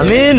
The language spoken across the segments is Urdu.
Amin.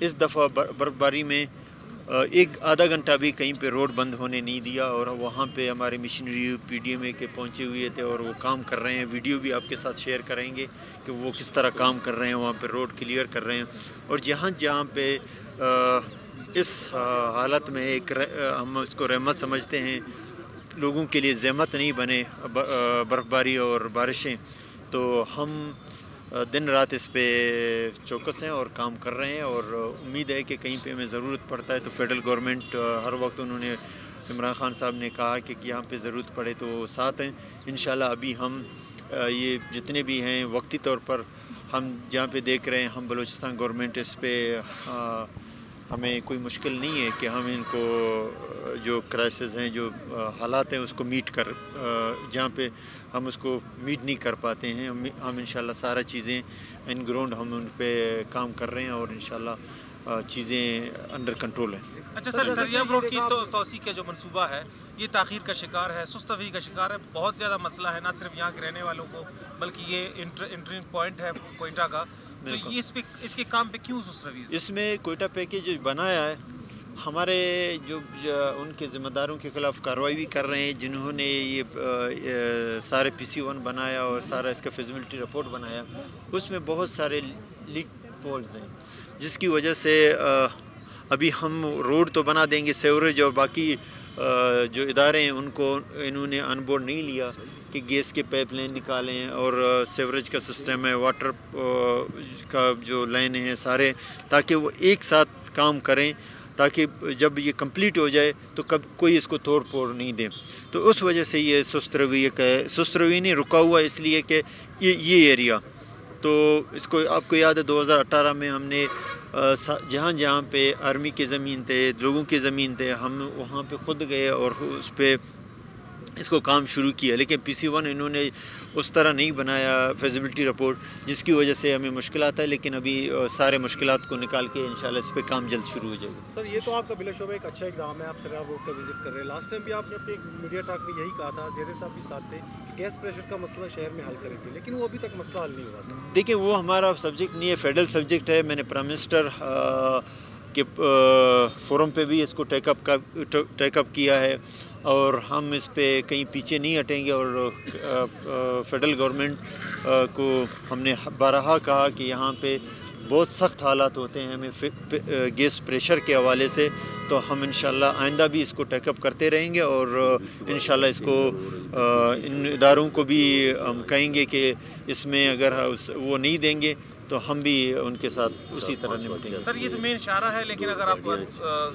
اس دفعہ برفباری میں ایک آدھا گھنٹہ بھی کہیں پہ روڈ بند ہونے نہیں دیا، اور وہاں پہ ہمارے مشنری پی ڈی ایم اے کے پہنچے ہوئے تھے اور وہ کام کر رہے ہیں. ویڈیو بھی آپ کے ساتھ شیئر کریں گے کہ وہ کس طرح کام کر رہے ہیں، وہاں پہ روڈ کلیئر کر رہے ہیں. اور جہاں پہ اس حالت میں ہم اس کو رحمت سمجھتے ہیں، لوگوں کے لیے زحمت نہیں بنے برفباری اور بارشیں، تو ہم دن رات اس پہ چوکس ہیں اور کام کر رہے ہیں. اور امید ہے کہ کہیں پہ ہمیں ضرورت پڑتا ہے تو فیڈرل گورنمنٹ ہر وقت، انہوں نے عمران خان صاحب نے کہا کہ یہاں پہ ضرورت پڑے تو وہ ساتھ ہیں. انشاءاللہ ابھی ہم یہ جتنے بھی ہیں وقتی طور پر ہم جہاں پہ دیکھ رہے ہیں، ہم بلوچستان گورنمنٹ اس پہ ہمیں کوئی مشکل نہیں ہے کہ ہم ان کو جو کرائسس ہیں، جو حالات ہیں، اس کو میٹ کر جہاں پہ ہم اس کو میٹ نہیں کر پاتے ہیں، ہم انشاءاللہ سارا چیزیں ان گراؤنڈ ہم ان پہ کام کر رہے ہیں اور انشاءاللہ چیزیں انڈر کنٹرول ہیں. اچھا سر، سریاب روڈ کی توسیع کا جو منصوبہ ہے یہ تاخیر کا شکار ہے، سست روی کا شکار ہے. بہت زیادہ مسئلہ ہے نہ صرف یہاں کے رہنے والوں کو بلکہ یہ انٹرنگ پوائنٹ ہے کوئٹہ کا، تو یہ اس کے کام پہ کیوں سست روی ہے؟ اس میں کوئٹہ پیکیج جو بنایا ہے، ہمارے جو ان کے ذمہ داروں کے خلاف کارروائی بھی کر رہے ہیں جنہوں نے یہ سارے PC1 بنایا اور سارا اس کا فیزیبلٹی رپورٹ بنایا. اس میں بہت سارے لیک پولز ہیں جس کی وجہ سے ابھی ہم روڈ تو بنا دیں گے، سیوریج اور باقی جو ادارے ہیں ان کو انہوں نے آن بورڈ نہیں لیا کہ گیس کے پائپ لائن نکالیں اور سیوریج کا سسٹم ہے، واٹر کا جو لائن ہے سارے، تاکہ وہ ایک ساتھ کام کریں تاکہ جب یہ کمپلیٹ ہو جائے تو کوئی اس کو توڑ پھوڑ نہیں دے. تو اس وجہ سے یہ سست روی نہیں رکا ہوا، اس لیے کہ یہ ایریا تو اس کو آپ کو یاد ہے 2018 میں ہم نے جہاں پہ آرمی کے زمین تھے، لوگوں کے زمین تھے، ہم وہاں پہ خود گئے اور اس پہ اس کو کام شروع کیا. لیکن PC1 انہوں نے اس طرح نہیں بنایا فیزیبلٹی رپورٹ، جس کی وجہ سے ہمیں مشکلات ہے. لیکن ابھی سارے مشکلات کو نکال کے انشاءاللہ اس پہ کام جلد شروع ہو جائے گا. سر یہ تو آپ کا بلا شبہ ایک اچھا اقدام ہے، آپ سریاب روڈ کا وزٹ کر رہے ہیں. لاسٹ ٹائم بھی آپ نے اپنے میڈیا ٹاک میں یہی کہا تھا، زیرے صاحب بھی ساتھ تھے، کہ گیس پریشر کا مسئلہ شہر میں حل کریں گے، لیکن وہ ابھی تک مسئلہ حل نہیں ہوا. سر دیکھیں وہ ہمارا سبجیکٹ نہیں ہے، فیڈرل سبجیکٹ ہے. میں نے پرائم منسٹر کے فورم پہ بھی اس کو ٹیک اپ کیا ہے اور ہم اس پہ کہیں پیچھے نہیں ہٹیں گے. اور فیڈرل گورنمنٹ کو ہم نے بارہا کہا کہ یہاں پہ بہت سخت حالات ہوتے ہیں ہمیں گیس پریشر کے حوالے سے، تو ہم انشاءاللہ آئندہ بھی اس کو ٹیک اپ کرتے رہیں گے. اور انشاءاللہ اس کو ان اداروں کو بھی ہم کہیں گے کہ اس میں اگر وہ نہیں دیں گے تو ہم بھی ان کے ساتھ اسی طرح نمٹیں گے. سر یہ تو مین اشارہ ہے، لیکن اگر آپ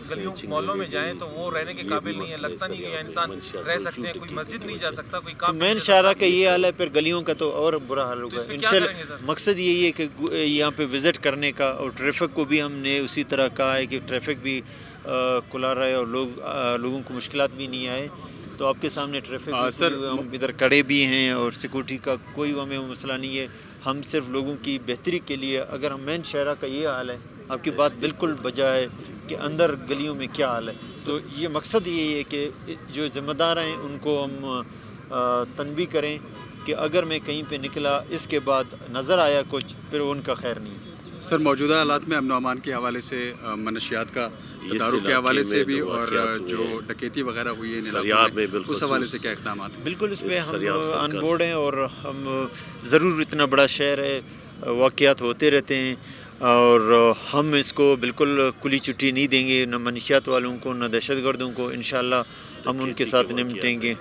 گلیوں محلوں میں جائیں تو وہ رہنے کے قابل نہیں ہے، لگتا نہیں کہ یہ انسان رہ سکتے ہیں، کوئی مسجد نہیں جا سکتا، کوئی کام. مین اشارہ کا یہ حال ہے، پھر گلیوں کا تو اور برا حال ہوگا. انشاءاللہ مقصد یہی ہے کہ یہاں پہ وزٹ کرنے کا، اور ٹریفک کو بھی ہم نے اسی طرح کہا ہے کہ ٹریفک بھی کھلا رہے اور لوگوں کو مشکلات بھی نہیں آئے. تو آپ کے سامنے ٹریفک ہم ادھر کڑے بھی ہیں اور سیکورٹی کا کوئی ہمیں مسئلہ نہیں ہے. ہم صرف لوگوں کی بہتری کے لیے، اگر ہم مین شہرہ کا یہ حال ہے، آپ کی بات بالکل بجا ہے کہ اندر گلیوں میں کیا حال ہے. تو یہ مقصد یہی ہے کہ جو ذمہ دار ہیں ان کو ہم تنبیہ کریں کہ اگر میں کہیں پہ نکلا اس کے بعد نظر آیا کچھ، پھر ان کا خیر نہیں. سر موجودہ حالات میں امن و امان کے حوالے سے، منشیات کا تدارک کے حوالے سے بھی، اور جو ڈکیتی وغیرہ ہوئی ہے اس حوالے سے کیا اقدامات ہیں؟ بالکل اس پہ ہم آن بورڈ ہیں اور ہم ضرور، اتنا بڑا شہر ہے، واقعات ہوتے رہتے ہیں اور ہم اس کو بالکل کھلی چھٹی نہیں دیں گے، نہ منشیات والوں کو نہ دہشت گردوں کو. انشاءاللہ ہم ان کے ساتھ نمٹیں گے.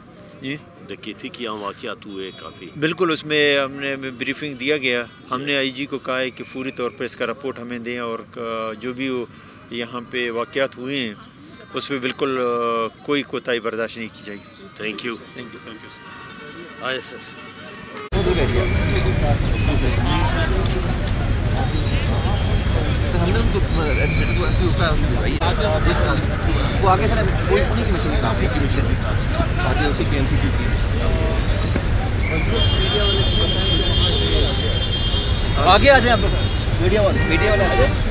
جی ڈکیتی کی واقعات ہوئے کافی. بالکل اس میں ہم نے بریفنگ دیا گیا. ہم نے IG کو کہا ہے کہ فوری طور پر اس کا رپورٹ ہمیں دیں اور جو بھی یہاں پہ واقعات ہوئے ہیں اس پہ بالکل کوئی کوتاہی برداشت نہیں کی جائے گی. Thank you. آئے سر. وہ آگے سر انہیں کی مشین کافی کی مشین آگے اسی کی MCQ کی آگے آ جائیں آپ لوگ. میڈیا والے آ جائیں.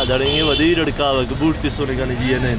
ada yang ini dia dekat kebut tu sore kan dia ni.